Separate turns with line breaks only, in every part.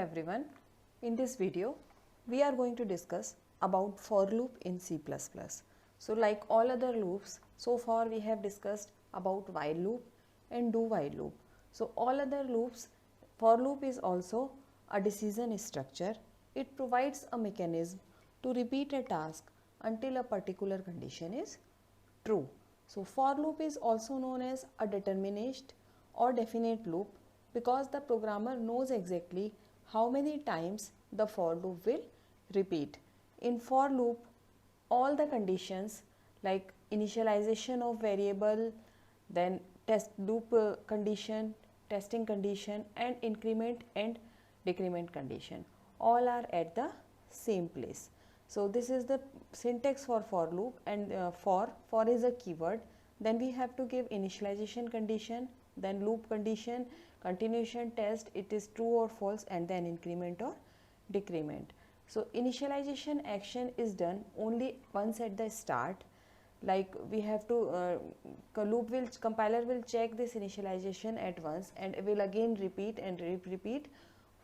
everyone. In this video, we are going to discuss about for loop in C++. So like all other loops, so far we have discussed about while loop and do while loop. So all other loops, for loop is also a decision structure. It provides a mechanism to repeat a task until a particular condition is true. So for loop is also known as a determinist or definite loop because the programmer knows exactly how many times the for loop will repeat. In for loop, all the conditions like initialization of variable, then test loop condition, testing condition and increment and decrement condition all are at the same place. So this is the syntax for loop, and for is a keyword. Then we have to give initialization condition, then loop condition, continuation test, it is true or false, and then increment or decrement. So initialization action is done only once at the start. Like we have to compiler will check this initialization at once and will again repeat and repeat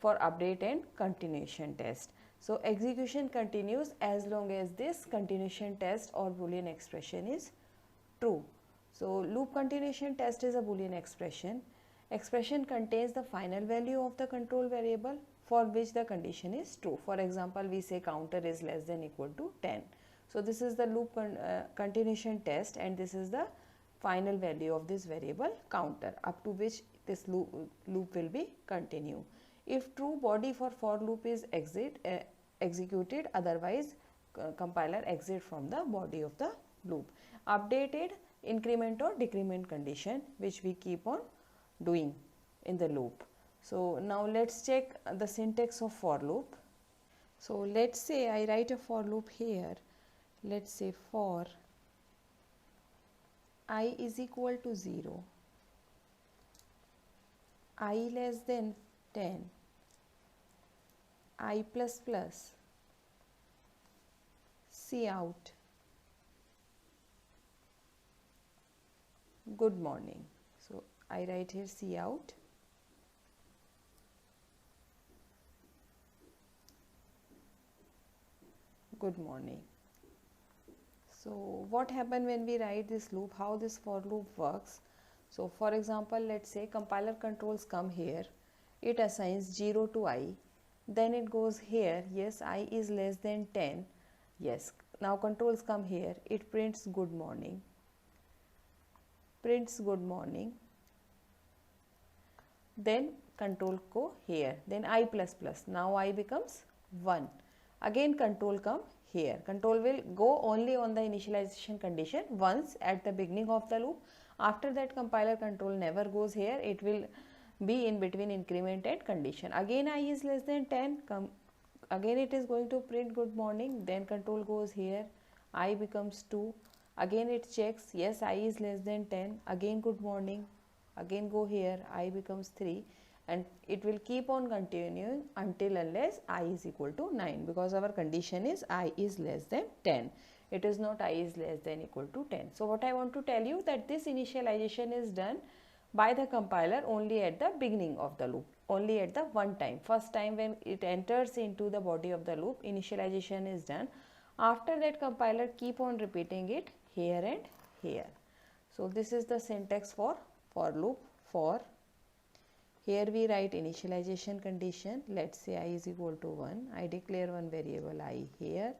for update and continuation test. So execution continues as long as this continuation test or boolean expression is true. So loop continuation test is a boolean expression. Expression contains the final value of the control variable for which the condition is true. For example, we say counter is less than equal to 10. So this is the loop continuation test, and this is the final value of this variable counter up to which this loop will be continue. If true, body for loop is executed, otherwise compiler exit from the body of the loop. Updated, increment or decrement condition which we keep on doing in the loop. So now let's check the syntax of for loop. So let's say I write a for loop here. Let's say for I is equal to 0, I less than 10, I plus plus, Cout, good morning. So I write here Cout, good morning. So what happens when we write this loop, how this for loop works? So for example, let's say compiler controls come here, it assigns 0 to I, then it goes here, yes, I is less than 10, yes, now controls come here, it prints good morning, then control go here, then I plus plus, now I becomes 1, again control come here, control will go only on the initialization condition once at the beginning of the loop. After that compiler control never goes here, it will be in between increment and condition. Again I is less than 10, again it is going to print good morning, then control goes here, I becomes 2, again it checks, yes, I is less than 10, again good morning, again go here, I becomes 3, and it will keep on continuing until unless I is equal to 9, because our condition is I is less than 10. It is not I is less than equal to 10. So what I want to tell you that this initialization is done by the compiler only at the beginning of the loop, only at the one time. First time when it enters into the body of the loop, initialization is done. After that compiler keep on repeating it here and here. So this is the syntax for loop. For here we write initialization condition, let's say I is equal to 1, I declare one variable I here,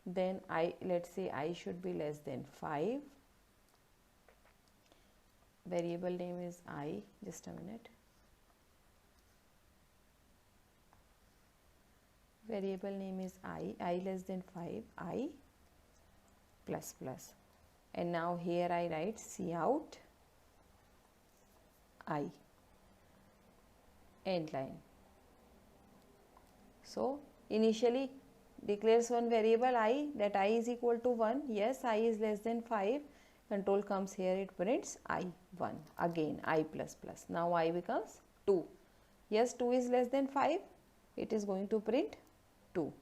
then let's say I should be less than 5, variable name is I, just a minute, variable name is I less than 5, I plus plus, and now here I write Cout I, end line. So initially declares one variable I, that I is equal to 1, yes, I is less than 5, control comes here, it prints I 1, again I plus plus, now I becomes 2, yes, 2 is less than 5, it is going to print 2,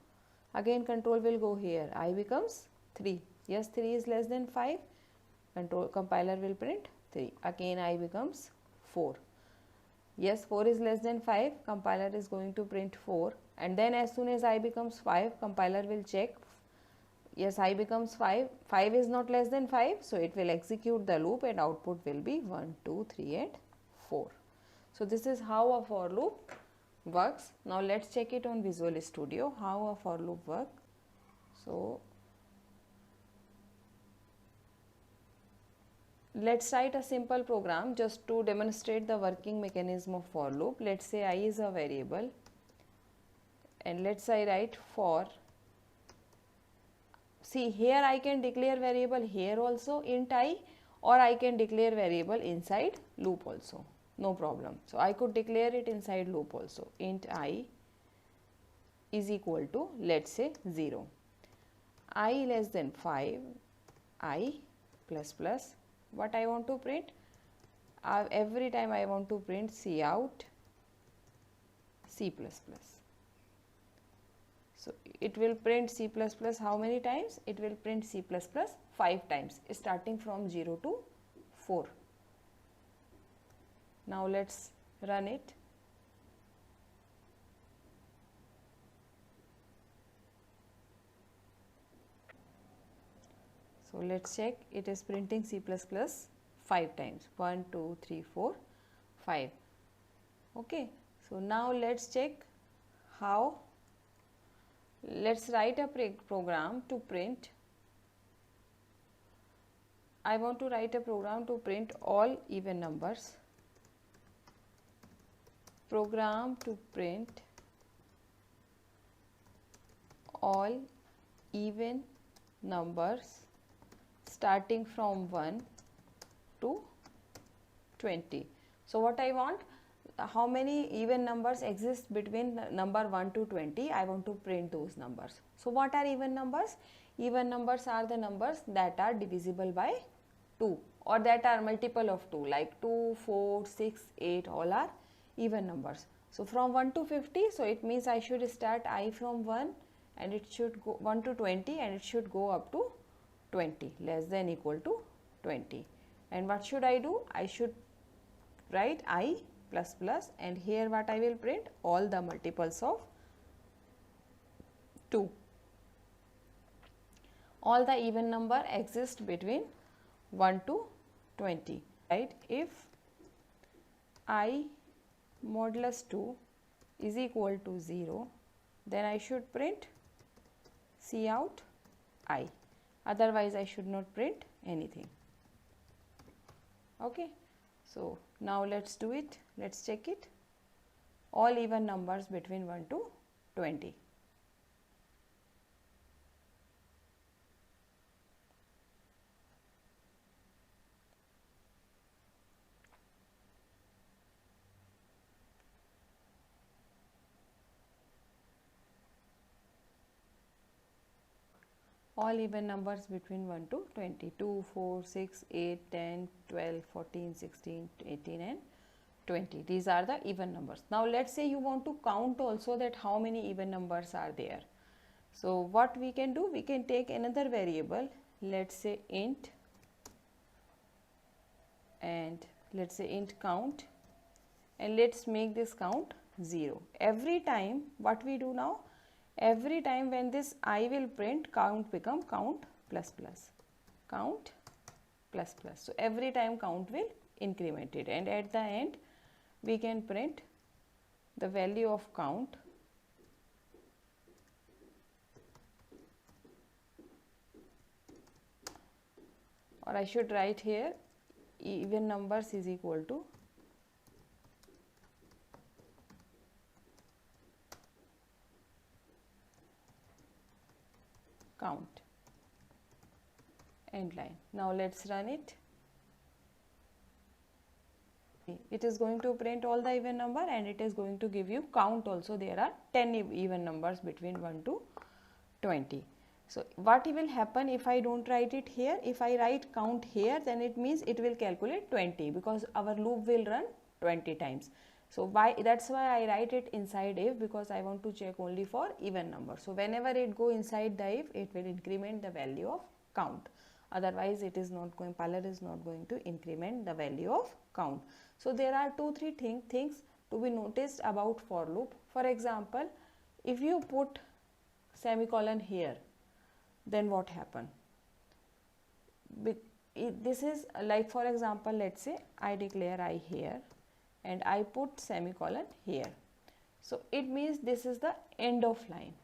again control will go here, I becomes 3, yes, 3 is less than 5, compiler will print 3, again I becomes 4, Yes, 4 is less than 5, compiler is going to print 4, and then as soon as I becomes 5, compiler will check. Yes, I becomes 5, 5 is not less than 5, so it will execute the loop and output will be 1, 2, 3 and 4. So this is how a for loop works. Now let's check it on Visual Studio, how a for loop works. So let's write a simple program just to demonstrate the working mechanism of for loop. Let's say I is a variable, and let's say I write for. See, here I can declare variable here also int I, or I can declare variable inside loop also, no problem. So I could declare it inside loop also. Int I is equal to, let's say, 0. I less than 5, I plus plus. What I want to print? Every time I want to print Cout C++. So it will print C++ how many times? It will print C++ 5 times, starting from 0 to 4. Now let's run it. So let's check, it is printing C++ 5 times, 1, 2, 3, 4, 5. Okay, so now let's check how. Let's write a program to print. I want to write a program to print all even numbers. Program to print all even numbers starting from 1 to 20. So what I want, how many even numbers exist between number 1 to 20, I want to print those numbers. So what are even numbers? Even numbers are the numbers that are divisible by 2 or that are multiple of 2, like 2, 4, 6, 8, all are even numbers. So from 1 to 50, so it means I should start I from 1 and it should go 1 to 20 and it should go up to 20, less than equal to 20. And what should I do? I should write I plus plus, and here what I will print? All the multiples of 2. All the even number exist between 1 to 20, right? If I modulus 2 is equal to 0, then I should print Cout I, otherwise I should not print anything. Okay, so now let's do it, let's check it. All even numbers between 1 to 20. All even numbers between 1 to 20, 2, 4, 6, 8, 10, 12, 14, 16, 18 and 20. These are the even numbers. Now let's say you want to count also that how many even numbers are there. So what we can do, we can take another variable, let's say int, and let's say int count, and let's make this count 0. Every time what we do now, every time when this I will print, count become count plus plus, count plus plus. So every time count will increment it, and at the end we can print the value of count, or I should write here even numbers is equal to count, end line. Now let's run it. It is going to print all the even number and it is going to give you count also. There are 10 even numbers between 1 to 20. So what will happen if I don't write it here? If I write count here, then it means it will calculate 20, because our loop will run 20 times. So that's why I write it inside if, because I want to check only for even number. So whenever it go inside the if, it will increment the value of count. Otherwise it is not going, compiler is not going to increment the value of count. So there are 2-3 things to be noticed about for loop. For example, if you put semicolon here, then what happen? This is like, for example, let's say I declare I here and I put semicolon here. So it means this is the end of line.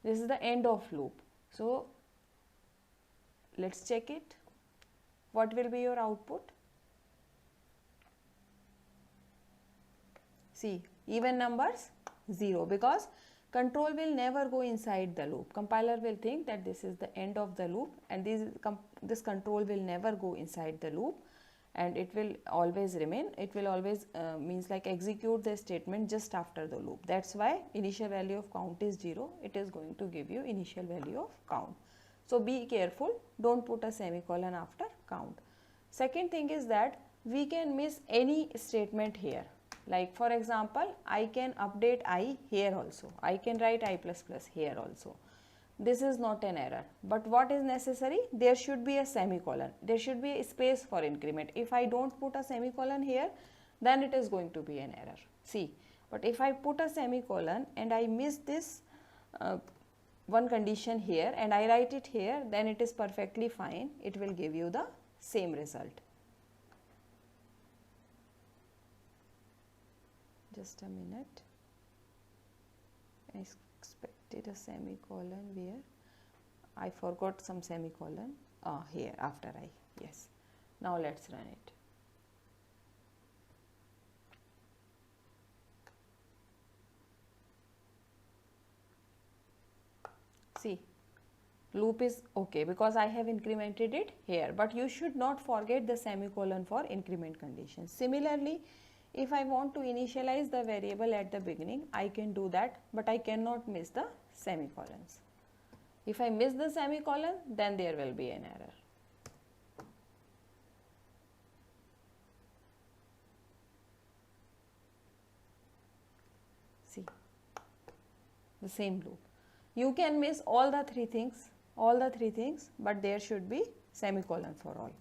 This is the end of loop. So let's check it. What will be your output? See, even numbers 0, because control will never go inside the loop. Compiler will think that this is the end of the loop, and this control will never go inside the loop, and it will always remain. It will always means like execute the statement just after the loop. That's why initial value of count is 0. It is going to give you initial value of count. So be careful, don't put a semicolon after count. Second thing is that we can miss any statement here. Like, for example, I can update I here also. I can write I plus plus here also. This is not an error. But what is necessary? There should be a semicolon. There should be a space for increment. If I don't put a semicolon here, then it is going to be an error. See, but if I put a semicolon and I miss this one condition here and I write it here, then it is perfectly fine. It will give you the same result. Just a minute. I expected a semicolon where I forgot some semicolon. Here after I. Yes. Now let's run it. See, loop is okay because I have incremented it here, but you should not forget the semicolon for increment conditions. Similarly, if I want to initialize the variable at the beginning, I can do that, but I cannot miss the semicolons. If I miss the semicolon, then there will be an error. See, the same loop. You can miss all the three things, but there should be semicolon for all.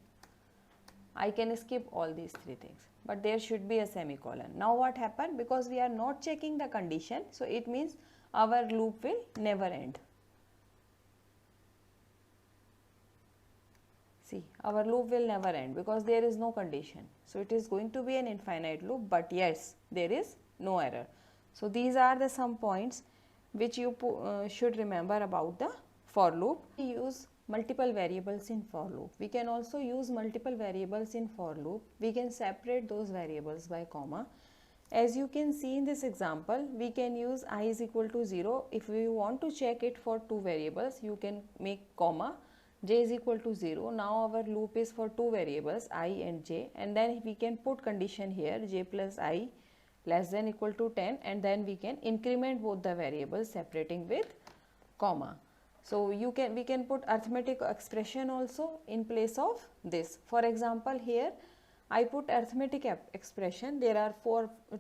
I can skip all these three things, but there should be a semicolon. Now what happened? Because we are not checking the condition, so it means our loop will never end. See, our loop will never end because there is no condition. So it is going to be an infinite loop, but yes, there is no error. So these are the some points which you should remember about the for loop. We use multiple variables in for loop. We can also use multiple variables in for loop. We can separate those variables by comma. As you can see in this example, we can use I is equal to 0. If we want to check it for two variables, you can make comma, j is equal to 0. Now our loop is for two variables I and j, and then we can put condition here j plus I less than equal to 10, and then we can increment both the variables separating with comma. So we can put arithmetic expression also in place of this. For example, here I put arithmetic expression. There are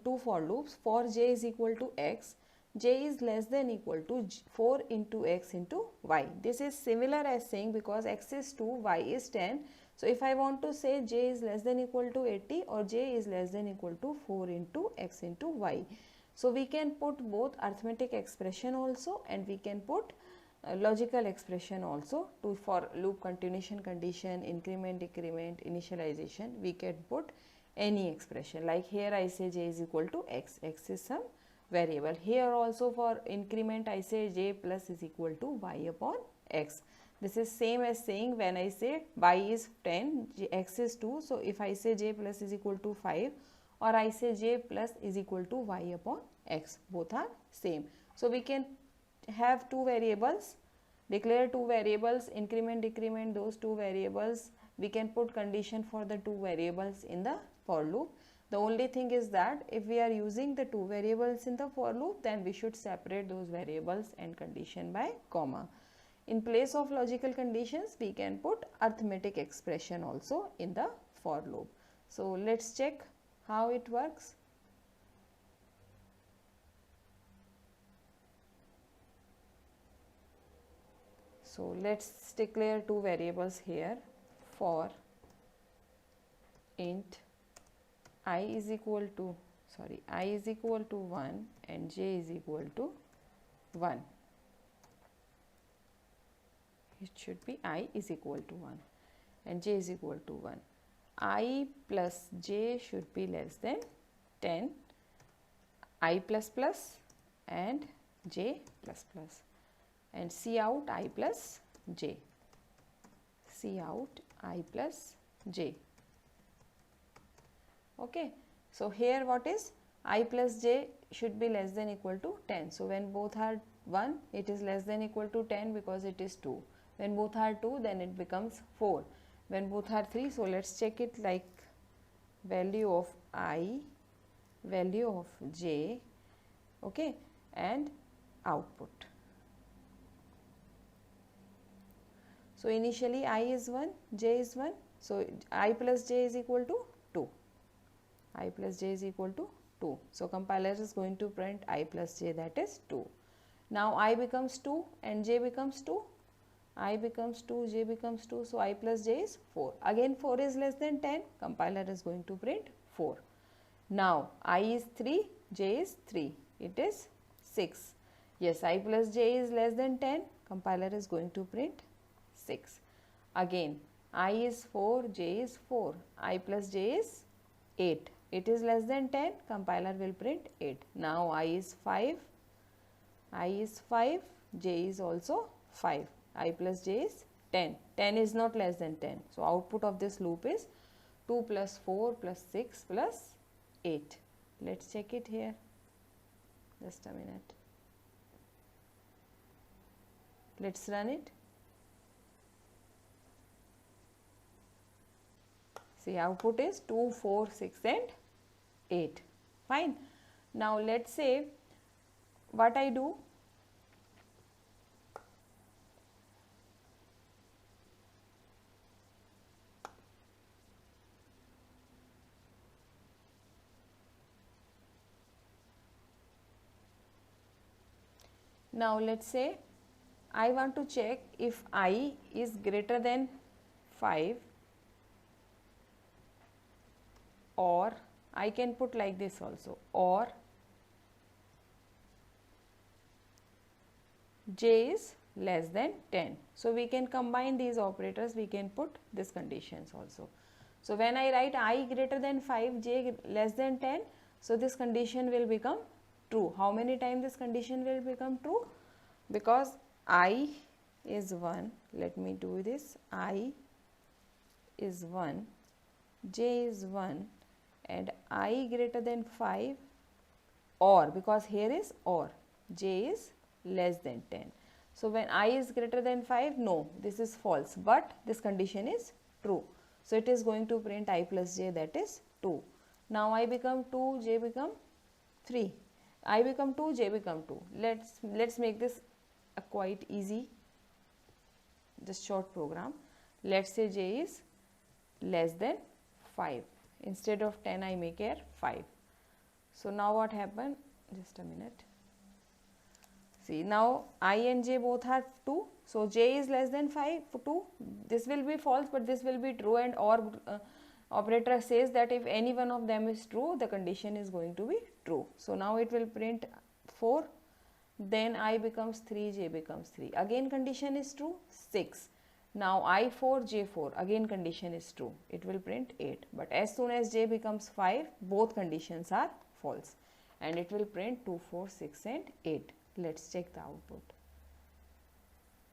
two for loops. For j is equal to x, j is less than equal to 4 into x into y. This is similar as saying because x is 2, y is 10. So if I want to say j is less than equal to 80 or j is less than equal to 4 into x into y. So we can put both arithmetic expression also, and we can put logical expression also to for loop continuation condition, increment, decrement, initialization. We can put any expression. Like here I say j is equal to x, x is some variable. Here also for increment I say j plus is equal to y upon x. This is same as saying when I say y is 10, x is 2. So if I say j plus is equal to 5, or I say j plus is equal to y upon x, both are same. So we can have two variables, declare two variables, increment, decrement those two variables. We can put condition for the two variables in the for loop. The only thing is that if we are using the two variables in the for loop, then we should separate those variables and condition by comma. In place of logical conditions, we can put arithmetic expression also in the for loop. So let's check how it works. So let's declare two variables here. For int I is equal to sorry, I is equal to 1 and j is equal to 1. It should be I is equal to 1 and j is equal to 1. I plus j should be less than 10, I plus plus and j plus plus, and C out I plus j, C out I plus j. Okay. So, here what is I plus j should be less than equal to 10. So, when both are 1, it is less than equal to 10 because it is 2. When both are 2, then it becomes 4. When both are 3, so let us check it like value of I, value of j, okay, and output. So, initially I is 1, j is 1. So, I plus j is equal to 2. I plus j is equal to 2. So, compiler is going to print I plus j, that is 2. Now, I becomes 2 and j becomes 2. I becomes 2, j becomes 2. So, I plus j is 4. Again 4 is less than 10, compiler is going to print 4. Now, I is 3, j is 3, it is 6. Yes, I plus j is less than 10, compiler is going to print 6. Again, I is 4, j is 4, I plus j is 8. It is less than 10, compiler will print 8. Now, I is 5, j is also 5, I plus j is 10. 10 is not less than 10. So, output of this loop is 2 plus 4 plus 6 plus 8. Let us check it here, just a minute. Let us run it. See, output is 2, 4, 6 and 8. Fine. Now, let us say what I do. Now, let us say I want to check if I is greater than 5, or I can put like this also, or j is less than 10. So, we can combine these operators, we can put this conditions also. So, when I write I greater than 5, j less than 10, so this condition will become true. How many times this condition will become true? Because I is 1, let me do this, I is 1, j is 1 and I greater than 5, or, because here is or, j is less than 10. So, when I is greater than 5, no, this is false, but this condition is true. So, it is going to print I plus j, that is 2. Now, I become 2, j become 3. I become 2, j become 2. Let's make this a quite easy, just short program. Let's say j is less than 5. Instead of 10, I make here 5. So, now what happened? Just a minute. See, now I and j both are 2. So, j is less than 5, 2. This will be false, but this will be true, and or operator says that if any one of them is true, the condition is going to be true. So, now it will print 4, then I becomes 3, j becomes 3. Again condition is true, 6. Now, I 4, j 4, again condition is true, it will print 8. But as soon as j becomes 5, both conditions are false, and it will print 2, 4, 6 and 8. Let us check the output.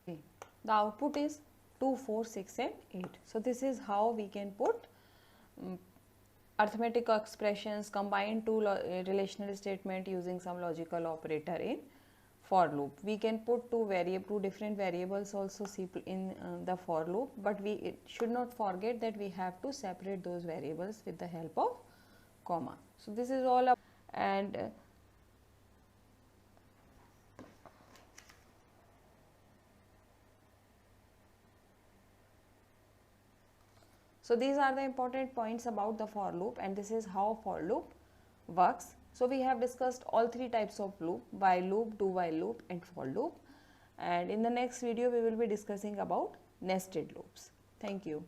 Okay. The output is 2, 4, 6 and 8. So, this is how we can put arithmetic expressions, combine two relational statement using some logical operator in for loop. We can put two different variables also in the for loop, but we should not forget that we have to separate those variables with the help of comma. So, this is all up, and so these are the important points about the for loop, and this is how for loop works. So, we have discussed all three types of loop: while loop, do while loop and for loop, and in the next video we will be discussing about nested loops. Thank you.